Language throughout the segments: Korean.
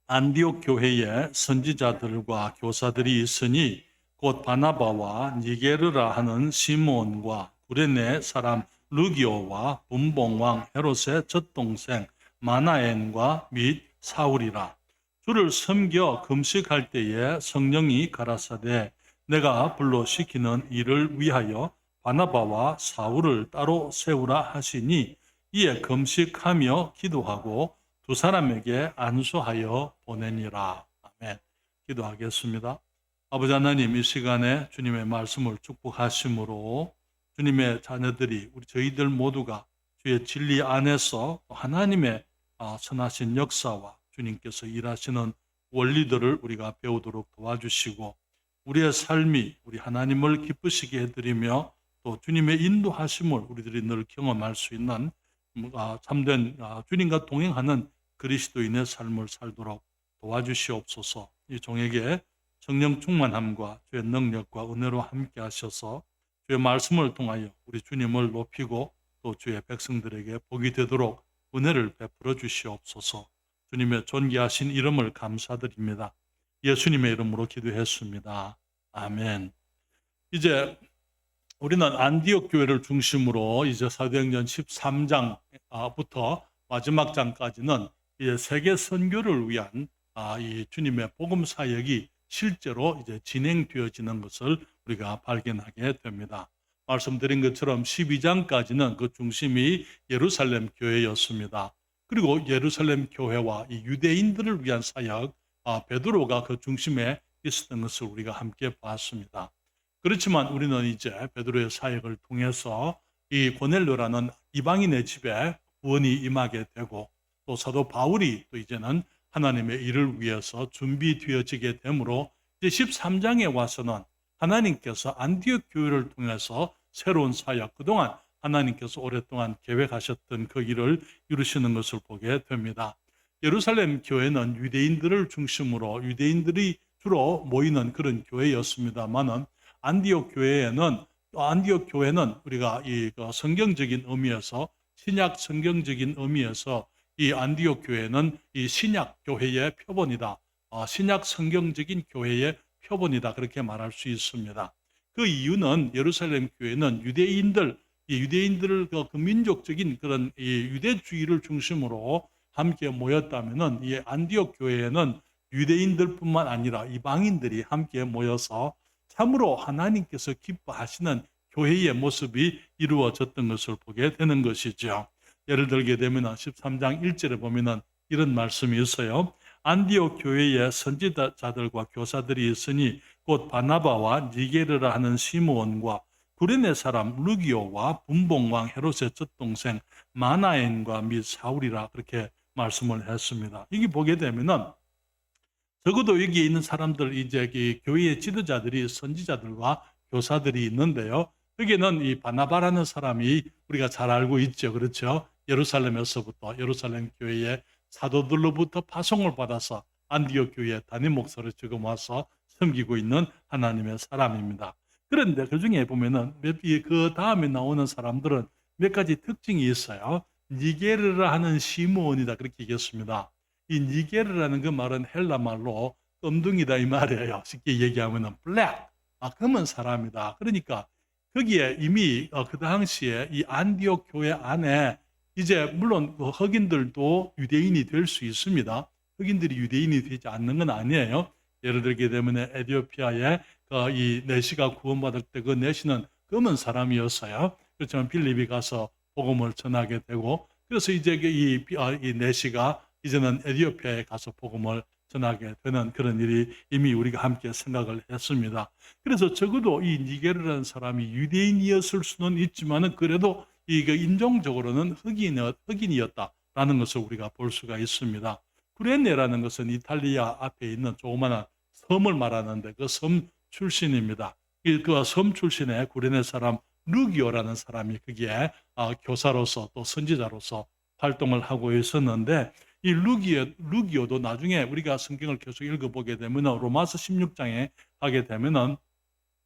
안디옥 교회에 선지자들과 교사들이 있으니 곧 바나바와 니게르라 하는 시몬과 구레네 사람 루기오와 분봉왕 헤롯의 젖동생 마나엔과 및 사울이라. 주를 섬겨 금식할 때에 성령이 가라사대 내가 불러 시키는 일을 위하여 바나바와 사울을 따로 세우라 하시니 이에 금식하며 기도하고 두 사람에게 안수하여 보내니라. 아멘. 기도하겠습니다. 아버지 하나님, 이 시간에 주님의 말씀을 축복하심으로 주님의 자녀들이 저희들 모두가 주의 진리 안에서 하나님의 선하신 역사와 주님께서 일하시는 원리들을 우리가 배우도록 도와주시고 우리의 삶이 우리 하나님을 기쁘시게 해드리며 또 주님의 인도하심을 우리들이 늘 경험할 수 있는 참된 주님과 동행하는 그리스도인의 삶을 살도록 도와주시옵소서. 이 종에게 성령 충만함과 주의 능력과 은혜로 함께 하셔서 주의 말씀을 통하여 우리 주님을 높이고 또 주의 백성들에게 복이 되도록 은혜를 베풀어 주시옵소서. 주님의 존귀하신 이름을 감사드립니다. 예수님의 이름으로 기도했습니다. 아멘. 이제 우리는 안디옥 교회를 중심으로 이제 사도행전 13장부터 마지막 장까지는 이제 세계 선교를 위한 이 주님의 복음 사역이 실제로 이제 진행되어지는 것을 우리가 발견하게 됩니다. 말씀드린 것처럼 12장까지는 그 중심이 예루살렘 교회였습니다. 그리고 예루살렘 교회와 이 유대인들을 위한 사역, 베드로가 그 중심에 있었던 것을 우리가 함께 봤습니다. 그렇지만 우리는 이제 베드로의 사역을 통해서 이 고넬료라는 이방인의 집에 구원이 임하게 되고 또 사도 바울이 또 이제는 하나님의 일을 위해서 준비되어지게 되므로 이제 13장에 와서는 하나님께서 안디옥 교회를 통해서 새로운 사역, 그동안 하나님께서 오랫동안 계획하셨던 그 일을 이루시는 것을 보게 됩니다. 예루살렘 교회는 유대인들을 중심으로 유대인들이 주로 모이는 그런 교회였습니다만은 안디옥 교회는 우리가 이 성경적인 의미에서 신약 성경적인 의미에서 이 안디옥 교회는 이 신약 교회의 표본이다. 신약 성경적인 교회의 표본이다. 그렇게 말할 수 있습니다. 그 이유는 예루살렘 교회는 유대인들을 그 민족적인 그런 이 유대주의를 중심으로 함께 모였다면은 이 안디옥 교회에는 유대인들뿐만 아니라 이방인들이 함께 모여서 참으로 하나님께서 기뻐하시는 교회의 모습이 이루어졌던 것을 보게 되는 것이죠. 예를 들게 되면 13장 1절에 보면 이런 말씀이 있어요. 안디옥 교회에 선지자들과 교사들이 있으니 곧 바나바와 니게르라 하는 시므온과 구레네 사람 루기오와 분봉왕 헤롯의 젖동생 마나엔과 및 사울이라 그렇게 말씀을 했습니다. 여기 보게 되면은 적어도 여기에 있는 사람들 이제 교회의 지도자들이 선지자들과 교사들이 있는데요. 여기는 이 바나바라는 사람이 우리가 잘 알고 있죠. 그렇죠? 예루살렘에서부터 예루살렘 교회의 사도들로부터 파송을 받아서 안디옥 교회의 담임 목사로 지금 와서 섬기고 있는 하나님의 사람입니다. 그런데 그 중에 보면은 그 다음에 나오는 사람들은 몇 가지 특징이 있어요. 니게르라 하는 시므온이다 그렇게 얘기했습니다. 이 니게르라는 그 말은 헬라 말로 껌둥이다 이 말이에요. 쉽게 얘기하면은 블랙, 검은 사람이다. 그러니까 거기에 이미 그 당시에 이 안디옥 교회 안에 이제 물론 흑인들도 유대인이 될 수 있습니다. 흑인들이 유대인이 되지 않는 건 아니에요. 예를 들게 되면 에티오피아에 이 내시가 구원받을 때 그 내시는 검은 사람이었어요. 그렇지만 빌립이 가서 복음을 전하게 되고 그래서 이제 이 내시가 이제는 에티오피아에 가서 복음을 전하게 되는 그런 일이 이미 우리가 함께 생각을 했습니다. 그래서 적어도 이 니게르라는 사람이 유대인이었을 수는 있지만은 그래도 이게 인종적으로는 흑인이었다라는 것을 우리가 볼 수가 있습니다. 구레네라는 것은 이탈리아 앞에 있는 조그마한 섬을 말하는데 그 섬 출신입니다. 그 섬 출신의 구레네 사람 루기오라는 사람이 거기에 교사로서 또 선지자로서 활동을 하고 있었는데 이 루기오도 나중에 우리가 성경을 계속 읽어보게 되면 로마서 16장에 하게 되면은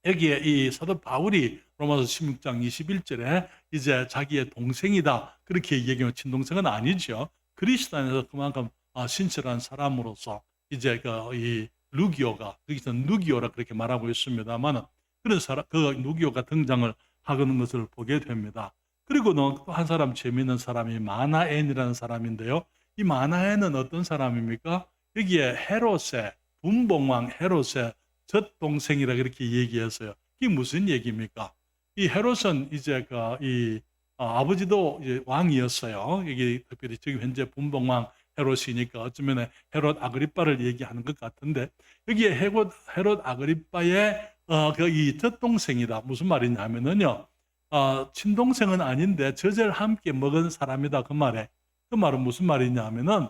여기에 이 사도 바울이 로마서 16장 21절에 이제 자기의 동생이다 그렇게 얘기하면 친동생은 아니죠. 그리스도 안에서 그만큼 신실한 사람으로서 이제 이 루기오가 여기서 누기오라 그렇게 말하고 있습니다만 그런 사람 그 누기오가 등장을 하는 것을 보게 됩니다. 그리고는 또 한 사람 재미있는 사람이 마나엔이라는 사람인데요. 이 마나엔은 어떤 사람입니까? 여기에 헤롯의 분봉왕 헤롯의 젖동생이라 그렇게 얘기했어요. 이게 무슨 얘기입니까? 이 헤롯은 이제 이 아버지도 이제 왕이었어요. 이게 특별히 지금 현재 분봉왕 헤롯이니까 어쩌면 헤롯 아그리빠를 얘기하는 것 같은데 여기에 헤롯 아그리빠의 이 젖동생이다. 무슨 말이냐면은요. 친동생은 아닌데 젖을 함께 먹은 사람이다. 그 말에. 그 말은 무슨 말이냐면은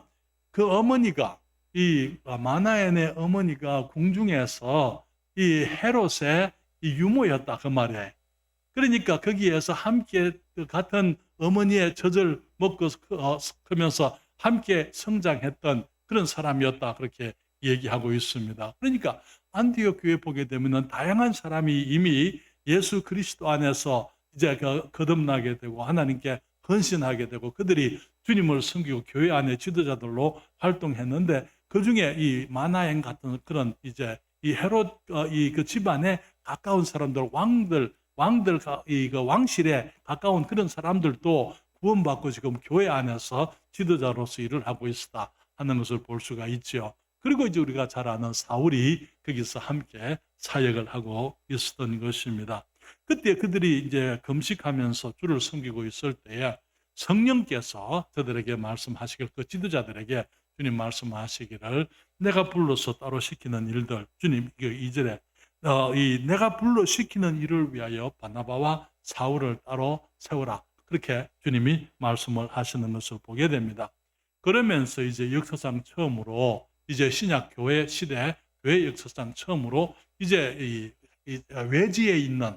그 어머니가 이 마나엔의 어머니가 궁중에서 이 헤롯의 이 유모였다. 그 말에. 그러니까 거기에서 함께 그 같은 어머니의 젖을 먹고 크면서 함께 성장했던 그런 사람이었다. 그렇게 얘기하고 있습니다. 그러니까 안디옥 교회 보게 되면은 다양한 사람이 이미 예수 그리스도 안에서 이제 거듭나게 되고 하나님께 헌신하게 되고 그들이 주님을 섬기고 교회 안에 지도자들로 활동했는데 그 중에 이 마나엔 같은 그런 이제 이 헤롯 이 그 집안에 가까운 사람들 왕들 이 왕실에 가까운 그런 사람들도 구원받고 지금 교회 안에서 지도자로서 일을 하고 있다 하는 것을 볼 수가 있죠. 그리고 이제 우리가 잘 아는 사울이 거기서 함께 사역을 하고 있었던 것입니다. 그때 그들이 이제 금식하면서 주를 섬기고 있을 때에 성령께서 저들에게 말씀하시길 그 지도자들에게 주님 말씀하시기를 내가 불러서 따로 시키는 일들 주님 2절에 이 내가 불러 시키는 일을 위하여 바나바와 사울을 따로 세우라 그렇게 주님이 말씀을 하시는 것을 보게 됩니다. 그러면서 이제 역사상 처음으로 이제 신약 교회 시대 교회 역사상 처음으로 이제 이 외지에 있는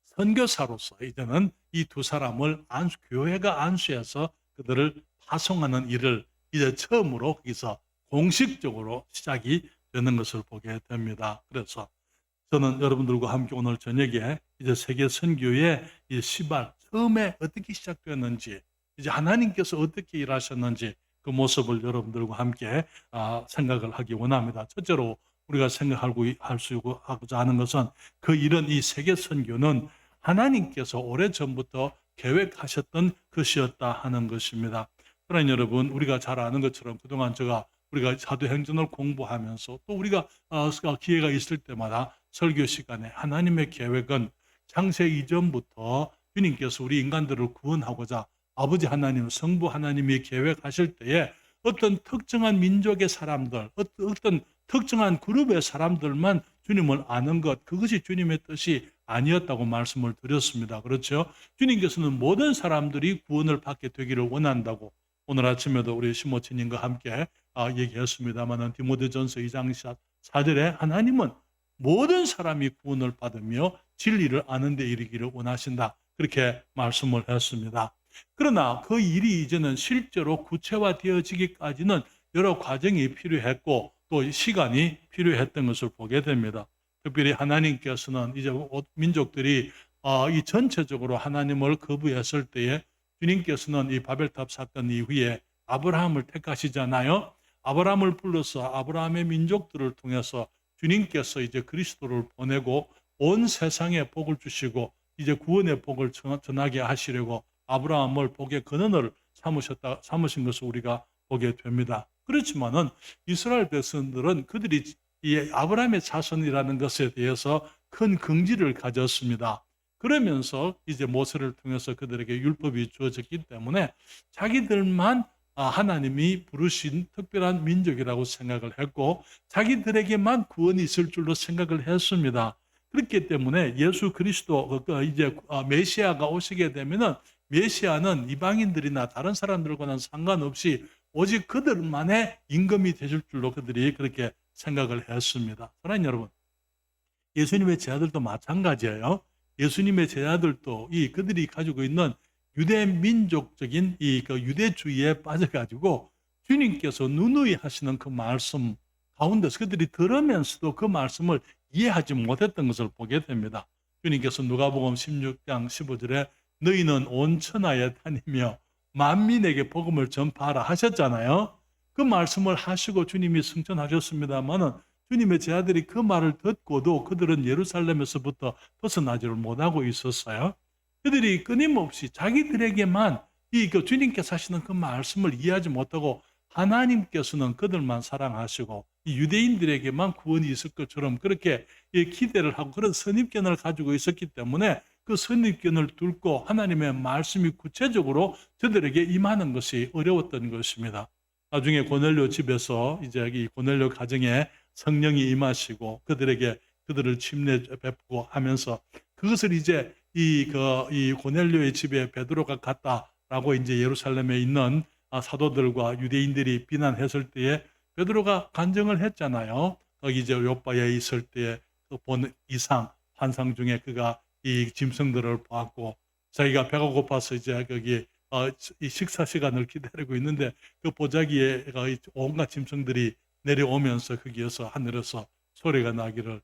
선교사로서 이제는 이 두 사람을 교회가 안수해서 그들을 파송하는 일을 이제 처음으로 거기서 공식적으로 시작이 되는 것을 보게 됩니다. 그래서 저는 여러분들과 함께 오늘 저녁에 이제 세계 선교의 이 시발 처음에 어떻게 시작되었는지 이제 하나님께서 어떻게 일하셨는지 그 모습을 여러분들과 함께 생각을 하기 원합니다. 첫째로 우리가 생각하고자 하는 것은 그 일은 이 세계 선교는 하나님께서 오래전부터 계획하셨던 것이었다 하는 것입니다. 그러나 여러분 우리가 잘 아는 것처럼 그동안 우리가 사도행전을 공부하면서 또 우리가 기회가 있을 때마다 설교 시간에 하나님의 계획은 창세 이전부터 주님께서 우리 인간들을 구원하고자 아버지 하나님, 성부 하나님이 계획하실 때에 어떤 특정한 민족의 사람들, 어떤 특정한 그룹의 사람들만 주님을 아는 것, 그것이 주님의 뜻이 아니었다고 말씀을 드렸습니다. 그렇죠? 주님께서는 모든 사람들이 구원을 받게 되기를 원한다고 오늘 아침에도 우리 시모치님과 함께 얘기했습니다만 디모데전서 2장 4절에 하나님은 모든 사람이 구원을 받으며 진리를 아는 데 이르기를 원하신다. 그렇게 말씀을 했습니다. 그러나 그 일이 이제는 실제로 구체화되어지기까지는 여러 과정이 필요했고 또 시간이 필요했던 것을 보게 됩니다. 특별히 하나님께서는 이제 민족들이 이 전체적으로 하나님을 거부했을 때에 주님께서는 이 바벨탑 사건 이후에 아브라함을 택하시잖아요. 아브라함을 불러서 아브라함의 민족들을 통해서 주님께서 이제 그리스도를 보내고 온 세상에 복을 주시고 이제 구원의 복을 전하게 하시려고 아브라함을 복의 근원을 삼으신 것을 우리가 보게 됩니다. 그렇지만은 이스라엘 백성들은 그들이 이 아브라함의 자손이라는 것에 대해서 큰 긍지를 가졌습니다. 그러면서 이제 모세를 통해서 그들에게 율법이 주어졌기 때문에 자기들만 하나님이 부르신 특별한 민족이라고 생각을 했고 자기들에게만 구원이 있을 줄로 생각을 했습니다. 그렇기 때문에 예수 그리스도 이제 메시아가 오시게 되면은 메시아는 이방인들이나 다른 사람들과는 상관없이 오직 그들만의 임금이 되실 줄로 그들이 그렇게 생각을 했습니다. 사랑하는 여러분, 예수님의 제자들도 마찬가지예요. 예수님의 제자들도 그들이 가지고 있는 유대 민족적인 유대주의에 빠져가지고 주님께서 누누이 하시는 그 말씀 가운데서 그들이 들으면서도 그 말씀을 이해하지 못했던 것을 보게 됩니다. 주님께서 누가복음 16장 15절에 너희는 온 천하에 다니며 만민에게 복음을 전파하라 하셨잖아요. 그 말씀을 하시고 주님이 승천하셨습니다마는 주님의 제자들이 그 말을 듣고도 그들은 예루살렘에서부터 벗어나지를 못하고 있었어요. 그들이 끊임없이 자기들에게만 그 주님께서 하시는 그 말씀을 이해하지 못하고 하나님께서는 그들만 사랑하시고 이 유대인들에게만 구원이 있을 것처럼 그렇게 기대를 하고 그런 선입견을 가지고 있었기 때문에 그 선입견을 뚫고 하나님의 말씀이 구체적으로 저들에게 임하는 것이 어려웠던 것입니다. 나중에 고넬료 집에서 이제 이 고넬료 가정에 성령이 임하시고 그들에게 그들을 침례 베푸고 하면서 그것을 이제 이 고넬료의 집에 베드로가 갔다라고 이제 예루살렘에 있는 사도들과 유대인들이 비난했을 때에 베드로가 간증을 했잖아요. 거기 이제 요바에 있을 때에 본 이상 환상 중에 그가 이 짐승들을 보았고 자기가 배가 고파서 이제 거기 이 식사 시간을 기다리고 있는데 그 보자기에 온갖 짐승들이 내려오면서 거기에서 하늘에서 소리가 나기를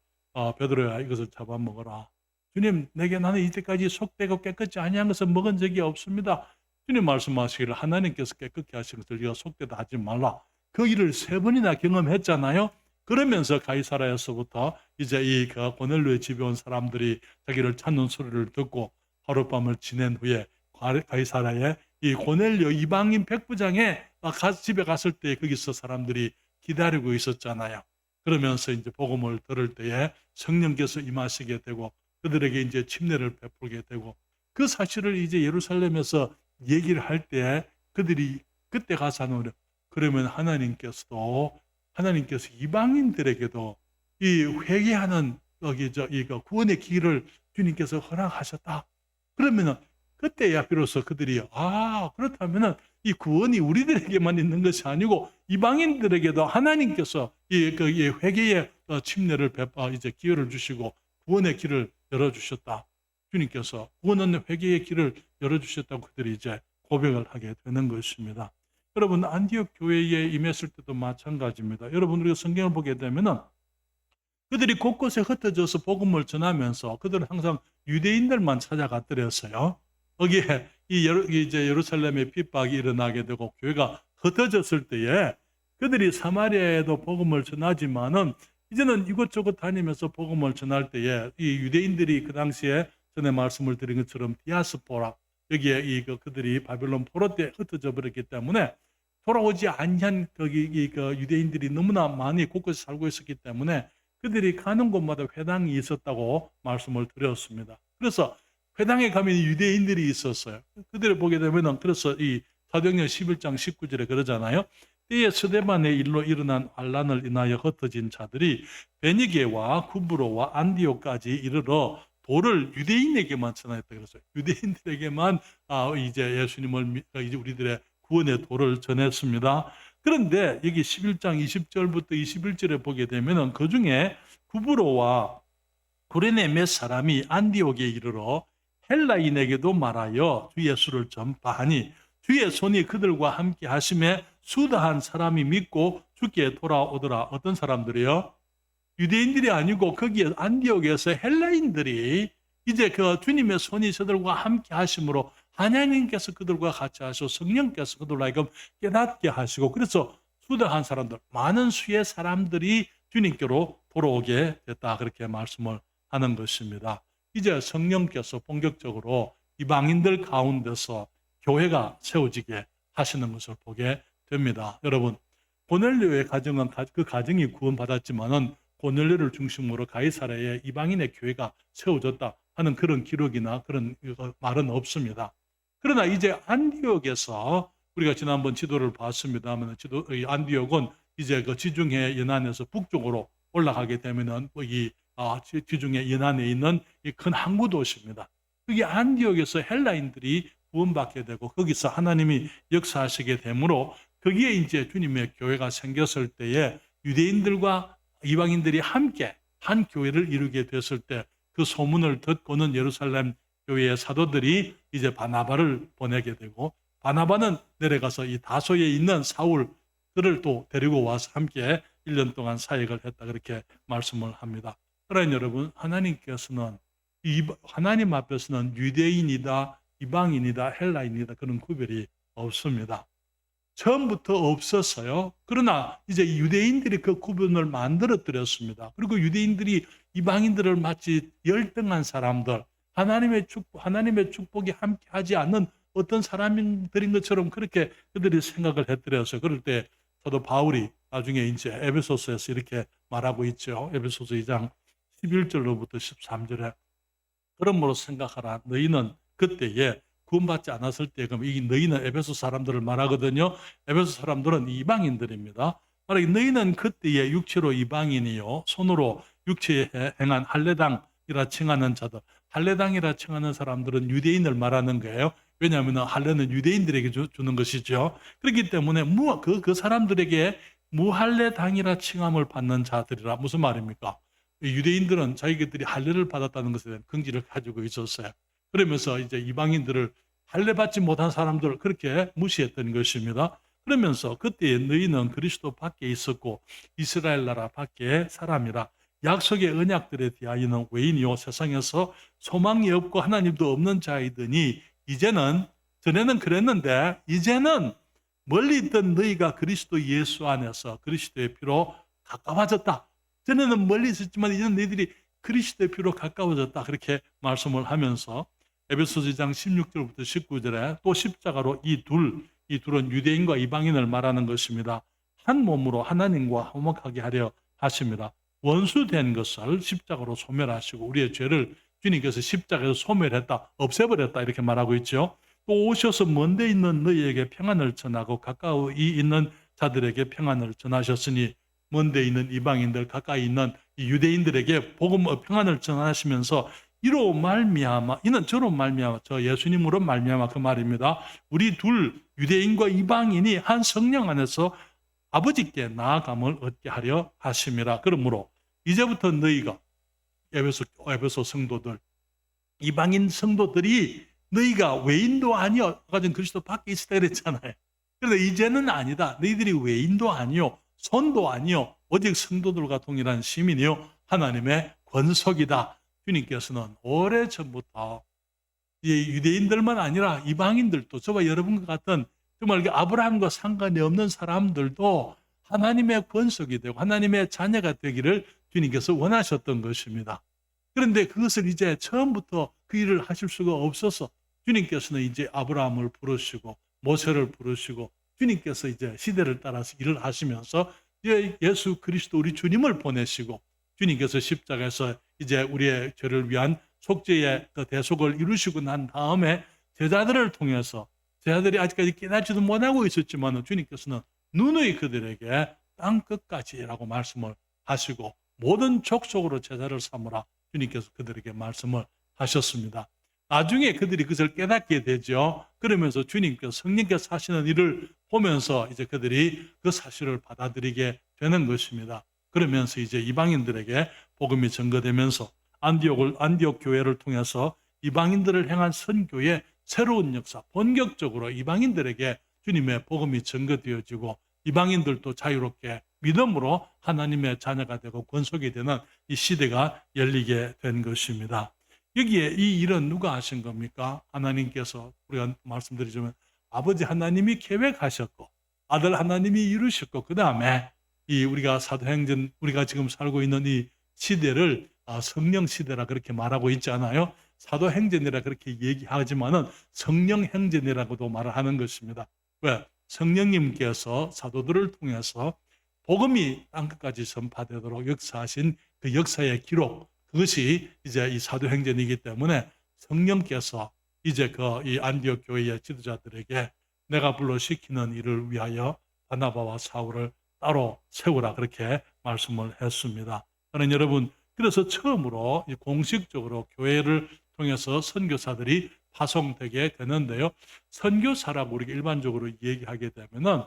베드로야 이것을 잡아먹어라. 주님 내게 나는 이때까지 속되고 깨끗이 아니한 것을 먹은 적이 없습니다. 주님 말씀하시기를 하나님께서 깨끗게 하신 것을 네가 속되다 하지 말라. 그 일을 3번이나 경험했잖아요. 그러면서 가이사라에서부터 이제 이 고넬료의 집에 온 사람들이 자기를 찾는 소리를 듣고 하룻밤을 지낸 후에 가이사라에 이 고넬료 이방인 백부장의 집에 갔을 때 거기서 사람들이 기다리고 있었잖아요. 그러면서 이제 복음을 들을 때에 성령께서 임하시게 되고 그들에게 이제 침례를 베풀게 되고 그 사실을 이제 예루살렘에서 얘기를 할 때 그들이 그때 가서 하는 그러면 하나님께서 이방인들에게도 이 회개하는 이거 구원의 길을 주님께서 허락하셨다. 그러면은 그때야 비로소 그들이 그렇다면은 이 구원이 우리들에게만 있는 것이 아니고 이방인들에게도 하나님께서 이 회개의 침례를 이제 기회를 주시고 구원의 길을 열어 주셨다. 주님께서 구원은 회개의 길을 열어 주셨다고 그들이 이제 고백을 하게 되는 것입니다. 여러분 안디옥 교회에 임했을 때도 마찬가지입니다. 여러분 우리가 성경을 보게 되면은 그들이 곳곳에 흩어져서 복음을 전하면서 그들은 항상 유대인들만 찾아갔더랬어요. 거기에 이제 예루살렘에 핍박이 일어나게 되고 교회가 흩어졌을 때에 그들이 사마리아에도 복음을 전하지만은 이제는 이곳저곳 다니면서 복음을 전할 때에 이 유대인들이 그 당시에 전에 말씀을 드린 것처럼 디아스포라 여기에 그들이 바벨론 포로 때 흩어져 버렸기 때문에 돌아오지 않은 유대인들이 너무나 많이 곳곳에 살고 있었기 때문에 그들이 가는 곳마다 회당이 있었다고 말씀을 드렸습니다. 그래서 회당에 가면 유대인들이 있었어요. 그들을 보게 되면 그래서 이 사도행전 11장 19절에 그러잖아요. 때에 스데반의 일로 일어난 환란을 인하여 흩어진 자들이 베니게와 구브로와 안디옥까지 이르러 도를 유대인에게만 전하였다 그랬어요. 유대인들에게만 이제 예수님을 이제 우리들의 구원의 도를 전했습니다. 그런데 여기 11장 20절부터 21절에 보게 되면은 그 중에 구브로와 구레네 몇 사람이 안디옥에 이르러 헬라인에게도 말하여 주 예수를 전파하니 주의 손이 그들과 함께 하심에 수다한 사람이 믿고 주께 돌아오더라. 어떤 사람들이요? 유대인들이 아니고 거기에 안디옥에서 헬라인들이 이제 그 주님의 손이 저들과 함께 하심으로 하나님께서 그들과 같이 하시고 성령께서 그들로 하여금 깨닫게 하시고 그래서 수다한 사람들, 많은 수의 사람들이 주님께로 돌아오게 됐다. 그렇게 말씀을 하는 것입니다. 이제 성령께서 본격적으로 이방인들 가운데서 교회가 세워지게 하시는 것을 보게 됩니다. 여러분, 고넬료의 가정은 그 가정이 구원받았지만은 고넬료를 중심으로 가이사랴에 이방인의 교회가 세워졌다 하는 그런 기록이나 그런 말은 없습니다. 그러나 이제 안디옥에서 우리가 지난번 지도를 봤습니다만 안디옥은 이제 그 지중해 연안에서 북쪽으로 올라가게 되면은 이 지중해 연안에 있는 이 큰 항구 도시입니다. 그게 안디옥에서 헬라인들이 구원받게 되고 거기서 하나님이 역사하시게 되므로 거기에 이제 주님의 교회가 생겼을 때에 유대인들과 이방인들이 함께 한 교회를 이루게 됐을 때 그 소문을 듣고는 예루살렘 교회의 사도들이 이제 바나바를 보내게 되고 바나바는 내려가서 이 다소에 있는 사울들을 또 데리고 와서 함께 1년 동안 사역을 했다 그렇게 말씀을 합니다. 그러나 여러분 하나님께서는 하나님 앞에서는 유대인이다 이방인이다 헬라인이다 그런 구별이 없습니다. 처음부터 없었어요. 그러나 이제 유대인들이 그 구분을 만들어뜨렸습니다. 그리고 유대인들이 이방인들을 마치 열등한 사람들, 하나님의 축복이 함께하지 않는 어떤 사람들인 것처럼 그렇게 그들이 생각을 해뜨렸어요. 그럴 때 사도 바울이 나중에 이제 에베소서에서 이렇게 말하고 있죠. 에베소서 2장 11절로부터 13절에 그러므로 생각하라. 너희는 그때에 구원받지 않았을 때, 그럼 이 너희는 에베소 사람들을 말하거든요. 에베소 사람들은 이방인들입니다. 말하기 너희는 그때에 육체로 이방인이요 손으로 육체에 행한 할례당이라 칭하는 자들. 할례당이라 칭하는 사람들은 유대인을 말하는 거예요. 왜냐하면 할례는 유대인들에게 주는 것이죠. 그렇기 때문에 그 사람들에게 무할례당이라 칭함을 받는 자들이라. 무슨 말입니까? 유대인들은 자기들이 할례를 받았다는 것에 대한 긍지를 가지고 있었어요. 그러면서 이제 이방인들을 할례 받지 못한 사람들을 그렇게 무시했던 것입니다. 그러면서 그때 너희는 그리스도 밖에 있었고 이스라엘 나라 밖에 사람이라. 약속의 언약들에 대하여는 외인이요 세상에서 소망이 없고 하나님도 없는 자이더니 이제는, 전에는 그랬는데 이제는 멀리 있던 너희가 그리스도 예수 안에서 그리스도의 피로 가까워졌다. 전에는 멀리 있었지만 이제는 너희들이 그리스도의 피로 가까워졌다. 그렇게 말씀을 하면서 에베소서 2장 16절부터 19절에 또 십자가로 이 둘은 유대인과 이방인을 말하는 것입니다. 한 몸으로 하나님과 화목하게 하려 하십니다. 원수된 것을 십자가로 소멸하시고 우리의 죄를 주님께서 십자가에서 소멸했다, 없애버렸다 이렇게 말하고 있죠. 또 오셔서 먼데 있는 너희에게 평안을 전하고 가까이 있는 자들에게 평안을 전하셨으니 먼데 있는 이방인들, 가까이 있는 이 유대인들에게 복음의 평안을 전하시면서 이로 말미암아, 이는 저로 말미암아, 저 예수님으로 말미암아 그 말입니다. 우리 둘 유대인과 이방인이 한 성령 안에서 아버지께 나아감을 얻게 하려 하심이라. 그러므로 이제부터 너희가 에베소 성도들, 이방인 성도들이 너희가 외인도 아니요, 아까 전 그리스도 밖에 있을 때 그랬잖아요. 그런데 이제는 아니다. 너희들이 외인도 아니요, 손도 아니요, 오직 성도들과 동일한 시민이요 하나님의 권속이다. 주님께서는 오래전부터 유대인들만 아니라 이방인들도, 저와 여러분과 같은 정말 아브라함과 상관이 없는 사람들도 하나님의 권속이 되고 하나님의 자녀가 되기를 주님께서 원하셨던 것입니다. 그런데 그것을 이제 처음부터 그 일을 하실 수가 없어서 주님께서는 이제 아브라함을 부르시고 모세를 부르시고 주님께서 이제 시대를 따라서 일을 하시면서 예수 그리스도 우리 주님을 보내시고 주님께서 십자가에서 이제 우리의 죄를 위한 속죄의 그 대속을 이루시고 난 다음에 제자들을 통해서, 제자들이 아직까지 깨닫지도 못하고 있었지만 주님께서는 누누이 그들에게 땅 끝까지라고 말씀을 하시고 모든 족속으로 제자를 삼으라 주님께서 그들에게 말씀을 하셨습니다. 나중에 그들이 그것을 깨닫게 되죠. 그러면서 주님께서, 성령께서 하시는 일을 보면서 이제 그들이 그 사실을 받아들이게 되는 것입니다. 그러면서 이제 이방인들에게 복음이 전거되면서 안디옥 교회를 통해서 이방인들을 향한 선교의 새로운 역사, 본격적으로 이방인들에게 주님의 복음이 전거되어지고 이방인들도 자유롭게 믿음으로 하나님의 자녀가 되고 권속이 되는 이 시대가 열리게 된 것입니다. 여기에 이 일은 누가 하신 겁니까? 하나님께서, 우리가 말씀드리자면 아버지 하나님이 계획하셨고 아들 하나님이 이루셨고 그 다음에 이 우리가 사도행전, 우리가 지금 살고 있는 이 시대를 성령 시대라 그렇게 말하고 있잖아요. 사도행전이라 그렇게 얘기하지만은 성령행전이라고도 말을 하는 것입니다. 왜? 성령님께서 사도들을 통해서 복음이 땅끝까지 전파되도록 역사하신 그 역사의 기록, 그것이 이제 이 사도행전이기 때문에 성령께서 이제 이 안디옥 교회의 지도자들에게 내가 불러 시키는 일을 위하여 바나바와 사울을 따로 세우라 그렇게 말씀을 했습니다. 저는 여러분, 그래서 처음으로 공식적으로 교회를 통해서 선교사들이 파송되게 되는데요. 선교사라고 우리가 일반적으로 얘기하게 되면은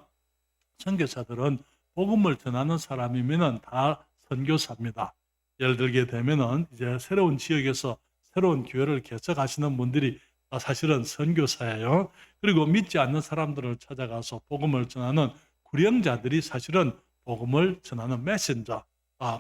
선교사들은 복음을 전하는 사람이면은 다 선교사입니다. 예를 들게 되면은 이제 새로운 지역에서 새로운 교회를 개척하시는 분들이 사실은 선교사예요. 그리고 믿지 않는 사람들을 찾아가서 복음을 전하는 구령자들이 사실은 복음을 전하는 메신저.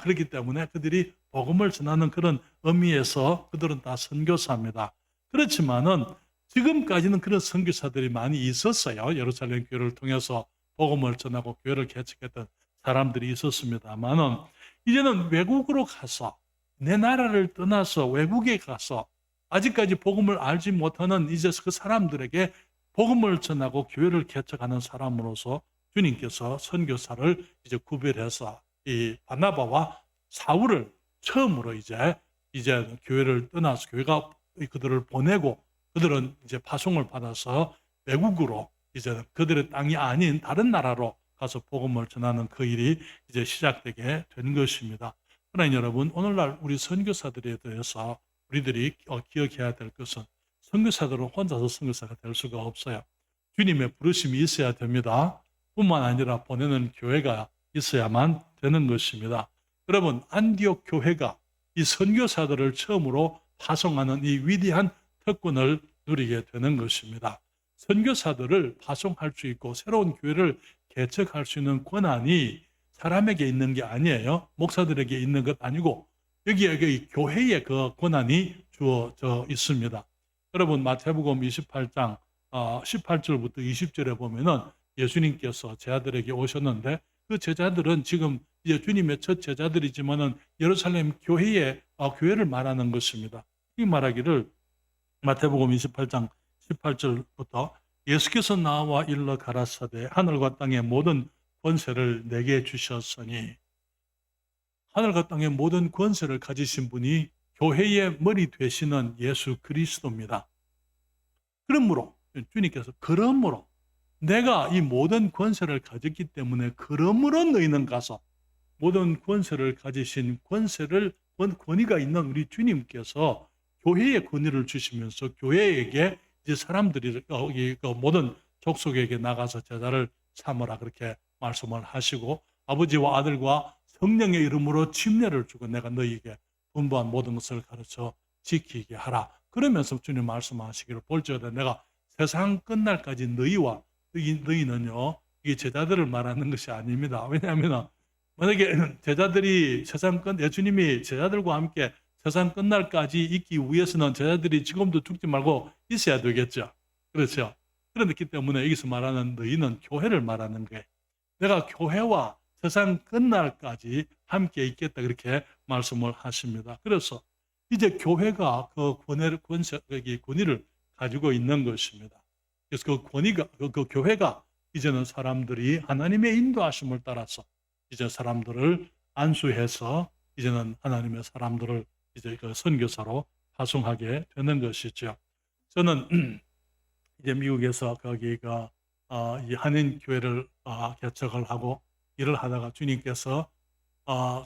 그렇기 때문에 그들이 복음을 전하는 그런 의미에서 그들은 다 선교사입니다. 그렇지만은 지금까지는 그런 선교사들이 많이 있었어요. 예루살렘 교회를 통해서 복음을 전하고 교회를 개척했던 사람들이 있었습니다만은 이제는 외국으로 가서 내 나라를 떠나서 외국에 가서 아직까지 복음을 알지 못하는 이제 그 사람들에게 복음을 전하고 교회를 개척하는 사람으로서 주님께서 선교사를 이제 구별해서 이 바나바와 사울을 처음으로 이제 교회를 떠나서 교회가 그들을 보내고 그들은 이제 파송을 받아서 외국으로 이제 그들의 땅이 아닌 다른 나라로 가서 복음을 전하는 그 일이 이제 시작되게 된 것입니다. 그러나 여러분, 오늘날 우리 선교사들에 대해서 우리들이 기억해야 될 것은 선교사들은 혼자서 선교사가 될 수가 없어요. 주님의 부르심이 있어야 됩니다. 뿐만 아니라 보내는 교회가 있어야만 되는 것입니다. 여러분, 안디옥 교회가 이 선교사들을 처음으로 파송하는 이 위대한 특권을 누리게 되는 것입니다. 선교사들을 파송할 수 있고 새로운 교회를 개척할 수 있는 권한이 사람에게 있는 게 아니에요. 목사들에게 있는 것 아니고 여기 교회에 그 권한이 주어져 있습니다. 여러분, 마태복음 28장 18절부터 20절에 보면은 예수님께서 제자들에게 오셨는데 그 제자들은 지금 이제 주님의 첫 제자들이지만은 예루살렘 교회를 말하는 것입니다. 이 말하기를 마태복음 28장 18절부터 예수께서 나와 일러 가라사대 하늘과 땅의 모든 권세를 내게 주셨으니, 하늘과 땅의 모든 권세를 가지신 분이 교회의 머리 되시는 예수 그리스도입니다. 그러므로 그러므로 내가 이 모든 권세를 가졌기 때문에 그러므로 너희는 가서 모든 권세를 가지신 권위가 있는 우리 주님께서 교회에 권위를 주시면서 교회에게 이제 사람들이 모든 족속에게 나가서 제자를 삼으라 그렇게 말씀을 하시고 아버지와 아들과 성령의 이름으로 침례를 주고 내가 너희에게 분부한 모든 것을 가르쳐 지키게 하라. 그러면서 주님 말씀하시기를 볼지어다 내가 세상 끝날까지 너희는요 이게 제자들을 말하는 것이 아닙니다. 왜냐하면 만약에 제자들이 예수님이 제자들과 함께 세상 끝날까지 있기 위해서는 제자들이 지금도 죽지 말고 있어야 되겠죠. 그렇죠. 그렇기 때문에 여기서 말하는 너희는 교회를 말하는 거예요. 내가 교회와 세상 끝날까지 함께 있겠다 그렇게 말씀을 하십니다. 그래서 이제 교회가 그 권위를 가지고 있는 것입니다. 그래서 그 교회가 이제는 사람들이 하나님의 인도하심을 따라서 이제 사람들을 안수해서 이제는 하나님의 사람들을 이제 그 선교사로 파송하게 되는 것이죠. 저는 이제 미국에서 거기가 이 한인 교회를 개척을 하고 일을 하다가 주님께서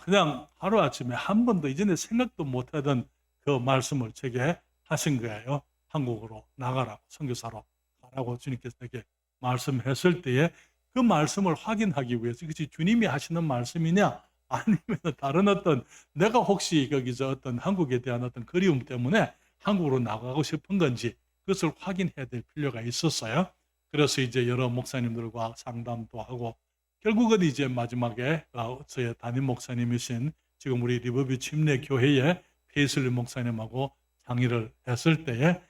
그냥 하루아침에 한 번도 이전에 생각도 못하던 그 말씀을 제게 하신 거예요. 한국으로 나가라고, 선교사로 가라고 주님께서 이렇게 말씀했을 때에 그 말씀을 확인하기 위해서 이것이 주님이 하시는 말씀이냐 아니면 다른 어떤 내가 혹시 거기서 어떤 한국에 대한 어떤 그리움 때문에 한국으로 나가고 싶은 건지 그것을 확인해야 될 필요가 있었어요. 그래서 이제 여러 목사님들과 상담도 하고 결국은 이제 마지막에 저의 담임 목사님이신 지금 우리 리버뷰 침례 교회의 페이슬리 목사님하고 상의를 했을 때에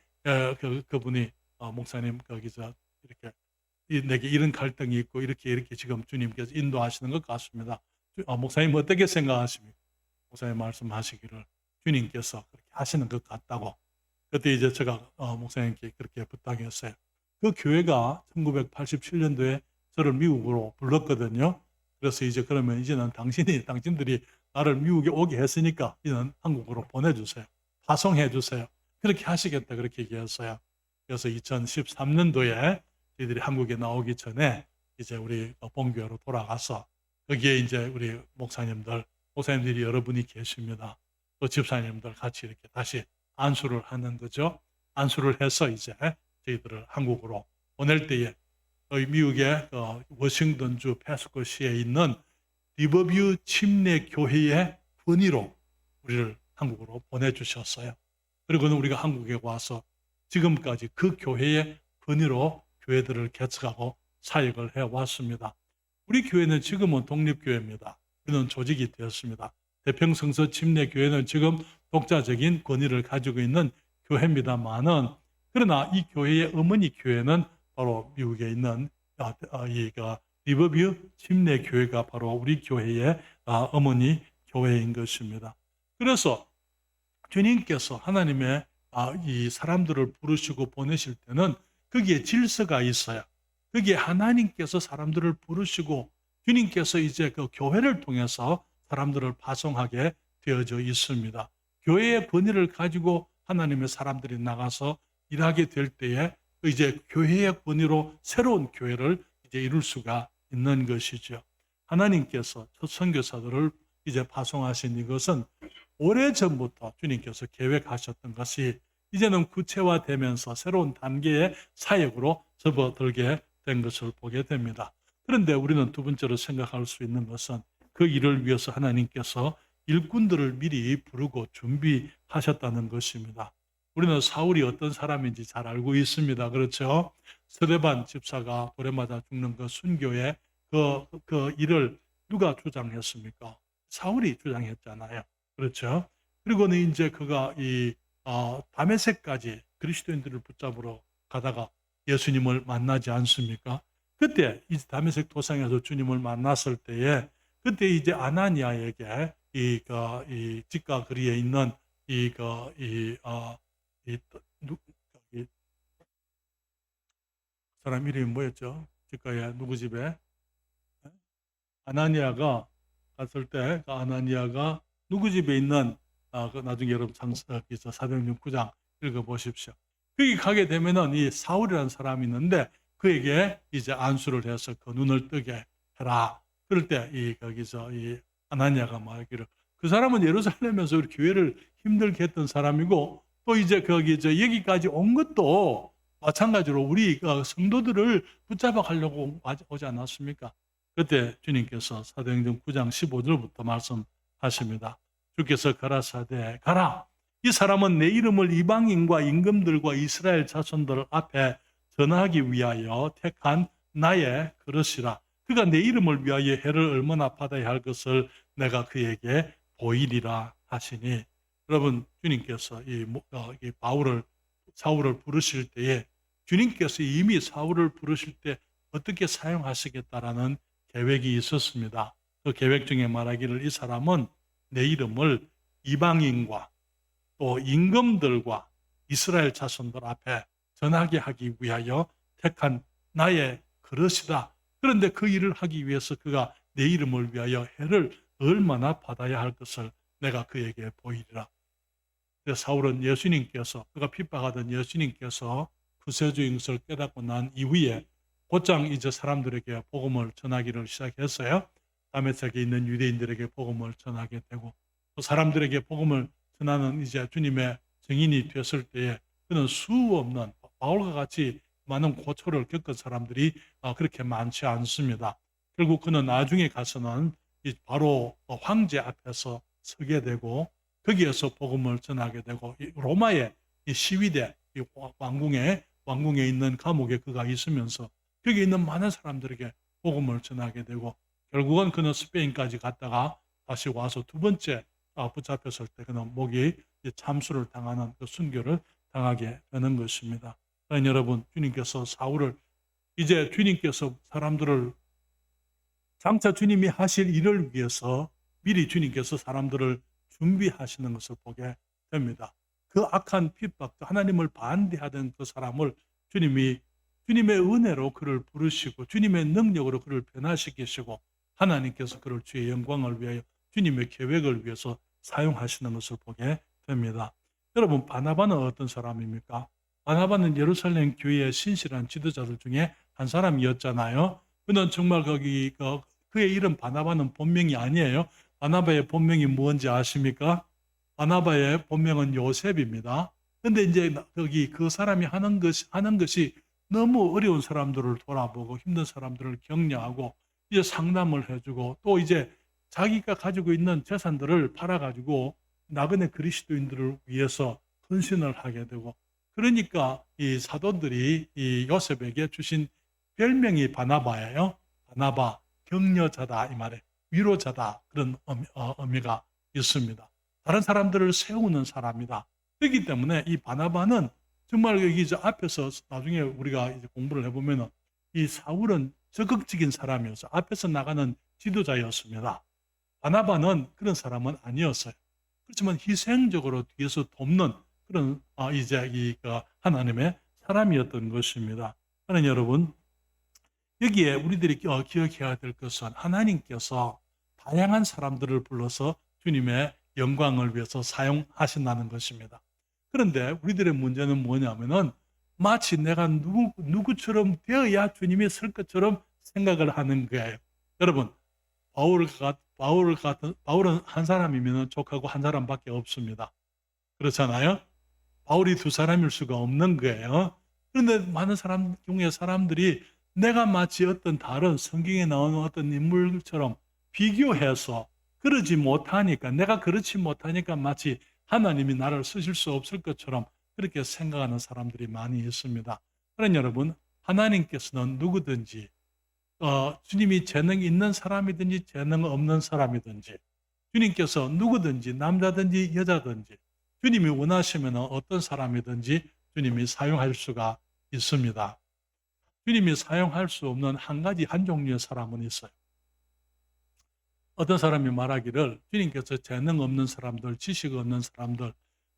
그분이 목사님 거기서 이렇게 내게 이런 갈등이 있고 이렇게 지금 주님께서 인도하시는 것 같습니다. 목사님 어떻게 생각하십니까? 목사님 말씀하시기를 주님께서 그렇게 하시는 것 같다고. 그때 이제 제가 목사님께 그렇게 부탁했어요. 그 교회가 1987년도에 저를 미국으로 불렀거든요. 그래서 이제 그러면 이제는 당신들이 나를 미국에 오게 했으니까 이제는 한국으로 보내주세요. 파송해 주세요. 그렇게 하시겠다 그렇게 얘기했어요. 그래서 2013년도에 저희들이 한국에 나오기 전에 이제 우리 본교회로 돌아가서 거기에 이제 우리 목사님들이 여러분이 계십니다. 또 집사님들 같이 이렇게 다시 안수를 하는 거죠. 안수를 해서 이제 저희들을 한국으로 보낼 때에 미국의 워싱턴주 패스코시에 있는 리버뷰 침례 교회의 권위로 우리를 한국으로 보내주셨어요. 그리고는 우리가 한국에 와서 지금까지 그 교회의 권위로 교회들을 개척하고 사역을 해왔습니다. 우리 교회는 지금은 독립교회입니다. 우리는 조직이 되었습니다. 대평성서 침례교회는 지금 독자적인 권위를 가지고 있는 교회입니다만은 그러나 이 교회의 어머니 교회는 바로 미국에 있는 이 리버뷰 침례 교회가 바로 우리 교회의 어머니 교회인 것입니다. 그래서 주님께서 하나님의 이 사람들을 부르시고 보내실 때는 거기에 질서가 있어요. 거기에 하나님께서 사람들을 부르시고 주님께서 이제 그 교회를 통해서 사람들을 파송하게 되어져 있습니다. 교회의 권위를 가지고 하나님의 사람들이 나가서 일하게 될 때에 이제 교회의 권위로 새로운 교회를 이제 이룰 수가 있는 것이죠. 하나님께서 첫 선교사들을 이제 파송하신 이것은 오래전부터 주님께서 계획하셨던 것이 이제는 구체화되면서 새로운 단계의 사역으로 접어들게 된 것을 보게 됩니다. 그런데 우리는 두 번째로 생각할 수 있는 것은 그 일을 위해서 하나님께서 일꾼들을 미리 부르고 준비하셨다는 것입니다. 우리는 사울이 어떤 사람인지 잘 알고 있습니다. 그렇죠? 스데반 집사가 돌에 맞아 죽는 그 순교의 그 일을 누가 주장했습니까? 사울이 주장했잖아요. 그렇죠? 그리고는 이제 그가 다메섹까지 그리스도인들을 붙잡으러 가다가 예수님을 만나지 않습니까? 그때 이제 다메섹 도상에서 주님을 만났을 때에 그때 이제 아나니아에게 이 집가 거리에 있는 사람 이름이 뭐였죠? 집가에 누구 집에? 아나니아가 갔을 때 그 아나니아가 누구 집에 있는 그 나중에 여러분 사도행전 9장 읽어보십시오. 거기 가게 되면은 이 사울이라는 사람이 있는데 그에게 이제 안수를 해서 그 눈을 뜨게 해라. 그럴 때 거기서 이 아나니아가 말하기를 그 사람은 예루살렘에서 우리 교회를 힘들게 했던 사람이고 또 이제 여기까지 온 것도 마찬가지로 우리 성도들을 붙잡아 가려고 오지 않았습니까? 그때 주님께서 사도행전 9장 15절부터 말씀하십니다. 주께서 가라사대 가라. 이 사람은 내 이름을 이방인과 임금들과 이스라엘 자손들 앞에 전하기 위하여 택한 나의 그릇이라. 그가 내 이름을 위하여 해를 얼마나 받아야 할 것을 내가 그에게 보이리라 하시니. 여러분, 주님께서 이 사울을 부르실 때에 주님께서 이미 사울을 부르실 때 어떻게 사용하시겠다라는 계획이 있었습니다. 그 계획 중에 말하기를 이 사람은 내 이름을 이방인과 또 임금들과 이스라엘 자손들 앞에 전하게 하기 위하여 택한 나의 그릇이다. 그런데 그 일을 하기 위해서 그가 내 이름을 위하여 해를 얼마나 받아야 할 것을 내가 그에게 보이리라. 사울은 예수님께서 그가 핍박하던 예수님께서 구세주인 것을 깨닫고 난 이후에 곧장 이제 사람들에게 복음을 전하기를 시작했어요. 다메섹에 있는 유대인들에게 복음을 전하게 되고 또 사람들에게 복음을 전하는 이제 주님의 증인이 됐을 때에 그는 수 없는 바울과 같이 많은 고초를 겪은 사람들이 그렇게 많지 않습니다. 결국 그는 나중에 가서는 바로 황제 앞에서 서게 되고 거기에서 복음을 전하게 되고 로마의 시위대 왕궁에 있는 감옥에 그가 있으면서 거기 있는 많은 사람들에게 복음을 전하게 되고 결국은 그는 스페인까지 갔다가 다시 와서 두 번째 붙잡혔을 때 그는 목이 참수를 당하는 그 순교를 당하게 되는 것입니다. 여러분, 주님께서 사울을 이제 주님께서 사람들을 장차 주님이 하실 일을 위해서 미리 주님께서 사람들을 준비하시는 것을 보게 됩니다. 그 악한 핍박도 하나님을 반대하던 그 사람을 주님의 은혜로 그를 부르시고 주님의 능력으로 그를 변화시키시고 하나님께서 그를 주의 영광을 위하여 주님의 계획을 위해서 사용하시는 것을 보게 됩니다. 여러분, 바나바는 어떤 사람입니까? 바나바는 예루살렘 교회의 신실한 지도자들 중에 한 사람이었잖아요. 그는 정말 그의 이름 바나바는 본명이 아니에요. 바나바의 본명이 뭔지 아십니까? 바나바의 본명은 요셉입니다. 근데 이제 그 사람이 하는 것이 너무 어려운 사람들을 돌아보고 힘든 사람들을 격려하고 이제 상담을 해주고 또 이제 자기가 가지고 있는 재산들을 팔아가지고 나그네 그리스도인들을 위해서 헌신을 하게 되고 그러니까 이 사도들이 이 요셉에게 주신 별명이 바나바예요. 바나바, 격려자다 이 말에 위로자다 그런 의미가 있습니다. 다른 사람들을 세우는 사람이다. 그렇기 때문에 이 바나바는 정말 여기 앞에서 나중에 우리가 이제 공부를 해보면 이 사울은 적극적인 사람이어서 앞에서 나가는 지도자였습니다. 바나바는 그런 사람은 아니었어요. 그렇지만 희생적으로 뒤에서 돕는 그런 이제 하나님의 사람이었던 것입니다. 하나님 여러분, 여기에 우리들이 기억해야 될 것은 하나님께서 다양한 사람들을 불러서 주님의 영광을 위해서 사용하신다는 것입니다. 그런데 우리들의 문제는 뭐냐면은 마치 내가 누구처럼 되어야 주님이 쓸 것처럼 생각을 하는 거예요. 여러분, 바울은 한 사람이면 족하고 한 사람밖에 없습니다. 그렇잖아요? 바울이 두 사람일 수가 없는 거예요. 그런데 많은 경우에 사람들이 내가 마치 어떤 다른 성경에 나오는 어떤 인물처럼 비교해서 그러지 못하니까, 내가 그렇지 못하니까 마치 하나님이 나를 쓰실 수 없을 것처럼 그렇게 생각하는 사람들이 많이 있습니다. 그러나 여러분, 하나님께서는 누구든지 주님이 재능이 있는 사람이든지 재능 없는 사람이든지, 주님께서 누구든지 남자든지 여자든지 주님이 원하시면 어떤 사람이든지 주님이 사용할 수가 있습니다. 주님이 사용할 수 없는 한 종류의 사람은 있어요. 어떤 사람이 말하기를 주님께서 재능 없는 사람들, 지식 없는 사람들,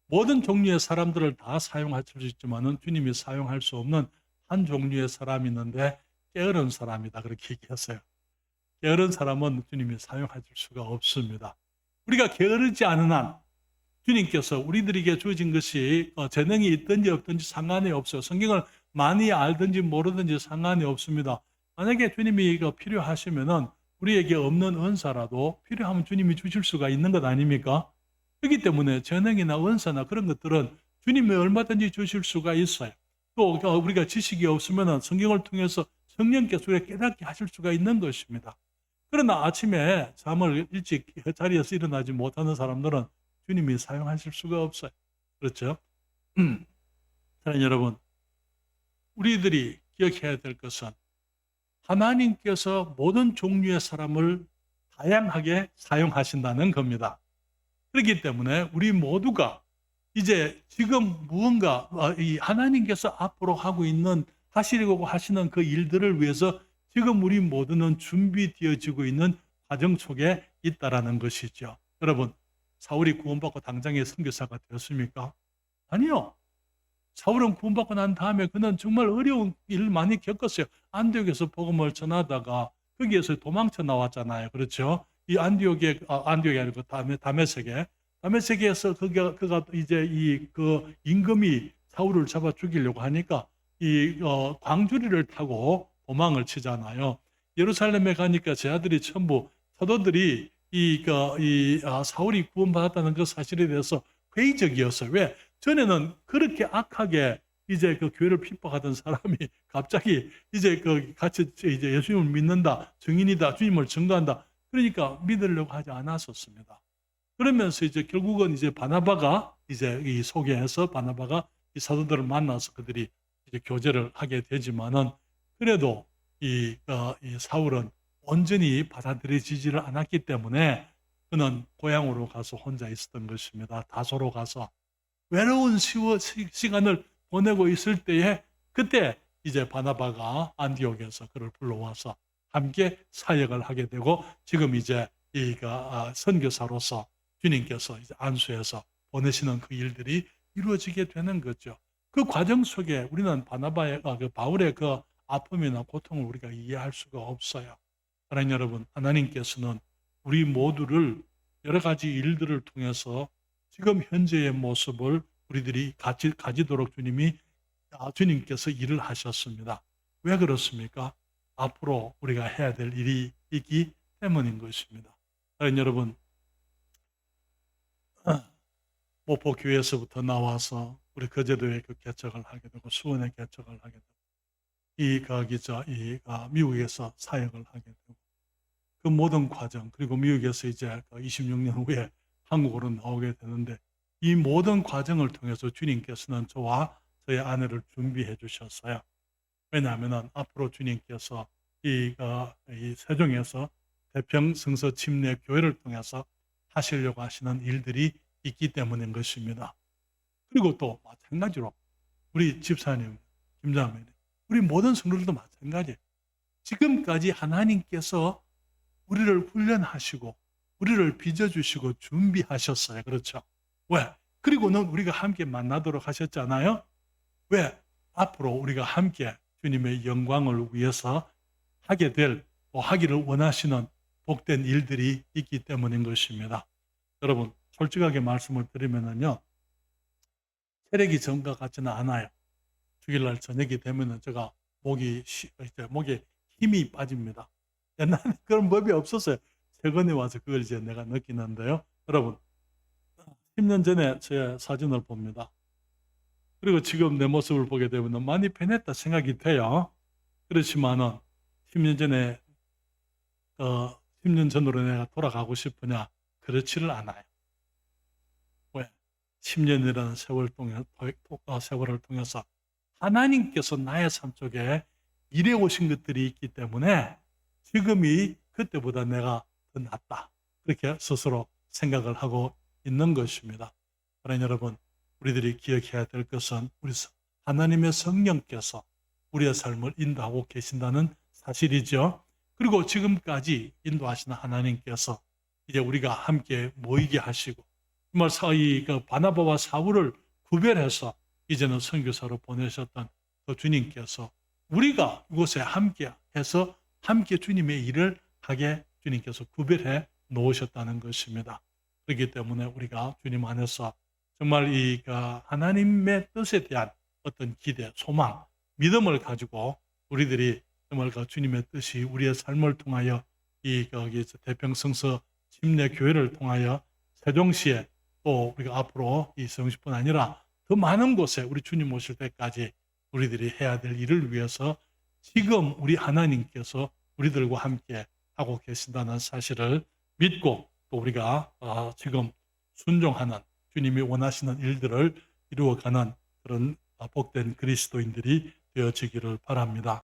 모든 종류의 사람들을 다 사용하실 수 있지만은 주님이 사용할 수 없는 한 종류의 사람이 있는데 게으른 사람이다, 그렇게 얘기했어요. 게으른 사람은 주님이 사용하실 수가 없습니다. 우리가 게으르지 않은 한 주님께서 우리들에게 주어진 것이 재능이 있든지 없든지 상관이 없어요. 성경을 많이 알든지 모르든지 상관이 없습니다. 만약에 주님이 필요하시면은 우리에게 없는 은사라도 필요하면 주님이 주실 수가 있는 것 아닙니까? 그렇기 때문에 재능이나 은사나 그런 것들은 주님이 얼마든지 주실 수가 있어요. 또 우리가 지식이 없으면 성경을 통해서 성령께서 우리가 깨닫게 하실 수가 있는 것입니다. 그러나 아침에 잠을 일찍 자리에서 일어나지 못하는 사람들은 주님이 사용하실 수가 없어요. 그렇죠? 사랑하는 여러분, 우리들이 기억해야 될 것은 하나님께서 모든 종류의 사람을 다양하게 사용하신다는 겁니다. 그렇기 때문에 우리 모두가 이제 지금 무언가 이 하나님께서 앞으로 하시려고 하시는 그 일들을 위해서 지금 우리 모두는 준비되어지고 있는 과정 속에 있다라는 것이죠. 여러분, 사울이 구원받고 당장에 선교사가 되었습니까? 아니요. 사울은 구원받고 난 다음에 그는 정말 어려운 일을 많이 겪었어요. 안디옥에서 복음을 전하다가 거기에서 도망쳐 나왔잖아요. 그렇죠? 이 안디옥이 아니고 다메섹에서 그가 이제 그 임금이 사울을 잡아 죽이려고 하니까 광주리를 타고 도망을 치잖아요. 예루살렘에 가니까 제 아들이 전부 사도들이 사울이 구원받았다는 그 사실에 대해서 회의적이었어요. 왜? 전에는 그렇게 악하게 이제 그 교회를 핍박하던 사람이 갑자기 이제 같이 이제 예수님을 믿는다, 증인이다, 주님을 증거한다. 그러니까 믿으려고 하지 않았었습니다. 그러면서 이제 결국은 이제 바나바가 이제 바나바가 이 사도들을 만나서 그들이 이제 교제를 하게 되지만은 그래도 이 사울은 온전히 받아들여지지를 않았기 때문에 그는 고향으로 가서 혼자 있었던 것입니다. 다소로 가서 외로운 시간을 보내고 있을 때에 그때 이제 바나바가 안디옥에서 그를 불러와서 함께 사역을 하게 되고 지금 이제 선교사로서 주님께서 이제 안수해서 보내시는 그 일들이 이루어지게 되는 거죠. 그 과정 속에 우리는 바울의 그 아픔이나 고통을 우리가 이해할 수가 없어요. 사랑하는 여러분, 하나님께서는 우리 모두를 여러 가지 일들을 통해서 지금 현재의 모습을 우리들이 가지도록 주님께서 일을 하셨습니다. 왜 그렇습니까? 앞으로 우리가 해야 될 일이 있기 때문인 것입니다. 사랑하는 여러분, 목포교회에서부터 나와서 우리 거제도에 개척을 하게 되고 수원에 개척을 하게 되고 미국에서 사역을 하게 되고 그 모든 과정, 그리고 미국에서 이제 26년 후에 한국으로 나오게 되는데 이 모든 과정을 통해서 주님께서는 저와 저의 아내를 준비해 주셨어요. 왜냐하면 앞으로 주님께서 이 세종에서 태평성서 침례 교회를 통해서 하시려고 하시는 일들이 있기 때문인 것입니다. 그리고 또 마찬가지로 우리 집사님, 김자매, 우리 모든 성도들도 마찬가지예요. 지금까지 하나님께서 우리를 훈련하시고 우리를 빚어주시고 준비하셨어요. 그렇죠? 왜? 그리고는 우리가 함께 만나도록 하셨잖아요. 왜? 앞으로 우리가 함께 주님의 영광을 위해서 하게 될, 또 하기를 원하시는 복된 일들이 있기 때문인 것입니다. 여러분, 솔직하게 말씀을 드리면요, 체력이 전과 같지는 않아요. 주일날 저녁이 되면은 제가 목에 힘이 빠집니다. 옛날에 그런 법이 없었어요. 최근에 와서 그걸 이제 내가 느끼는데요. 여러분, 10년 전에 제 사진을 봅니다. 그리고 지금 내 모습을 보게 되면 많이 변했다 생각이 돼요. 그렇지만은 10년 전에 10년 전으로 내가 돌아가고 싶으냐? 그렇지를 않아요. 왜? 10년이라는 세월을 통해서 하나님께서 나의 삶 속에 일해 오신 것들이 있기 때문에 지금이 그때보다 내가 더 낫다. 그렇게 스스로 생각을 하고 있는 것입니다. 그러나 여러분, 우리들이 기억해야 될 것은 우리 하나님의 성령께서 우리의 삶을 인도하고 계신다는 사실이죠. 그리고 지금까지 인도하시는 하나님께서 이제 우리가 함께 모이게 하시고 정말 바나바와 사울을 구별해서 이제는 선교사로 보내셨던 그 주님께서 우리가 이곳에 함께 해서 함께 주님의 일을 하게 주님께서 구별해 놓으셨다는 것입니다. 그렇기 때문에 우리가 주님 안에서 정말 이 하나님의 뜻에 대한 어떤 기대, 소망, 믿음을 가지고 우리들이 정말 그 주님의 뜻이 우리의 삶을 통하여 대평성서 침례교회를 통하여 세종시에 또 우리가 앞으로 이 세종시뿐 아니라 더 많은 곳에 우리 주님 오실 때까지 우리들이 해야 될 일을 위해서 지금 우리 하나님께서 우리들과 함께 하고 계신다는 사실을 믿고 또 우리가 지금 순종하는 주님이 원하시는 일들을 이루어가는 그런 복된 그리스도인들이 되어지기를 바랍니다.